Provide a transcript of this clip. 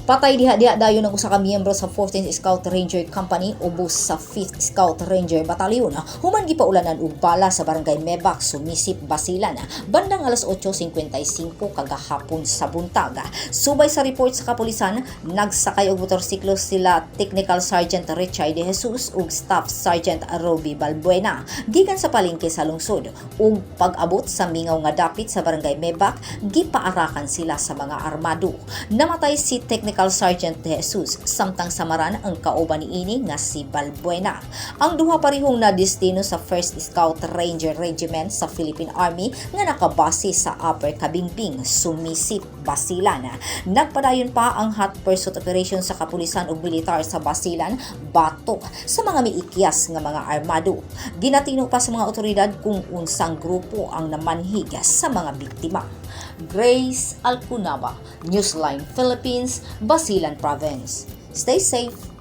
Patay diha-diha dayon ng usa ka miyembro sa 14th Scout Ranger Company ubos sa 5th Scout Ranger Batalyon. Human gipaulanan og bala sa barangay Mebac, Sumisip, Basilan bandang alas 8:55 kagahapon sa buntag. Subay sa report sa kapulisan, nagsakay og motorsiklo sila Technical Sergeant Richard De Jesus ug Staff Sergeant Roby Balbuena gikan sa palengke sa lungsod. Ug pag-abot sa mingaw nga dapit sa barangay Mebac, gipaarakan sila sa mga armado. Namatay si Technical Sergeant De Jesus samtang samaran ang kauban niini nga si Balbuena. Ang duha parehong na destino sa 1st Scout Ranger Regiment sa Philippine Army nga nakabase sa Upper Kabingping, Sumisip, Basilan. Nagpadayon pa ang hot pursuit operation sa kapulisan ug militar sa Basilan batok sa mga miikyas nga mga armado. Ginatino pa sa mga otoridad kung unsang grupo ang namanhig sa mga biktima. Grace Alcunaba, Newsline Philippines, Basilan Province. Stay safe.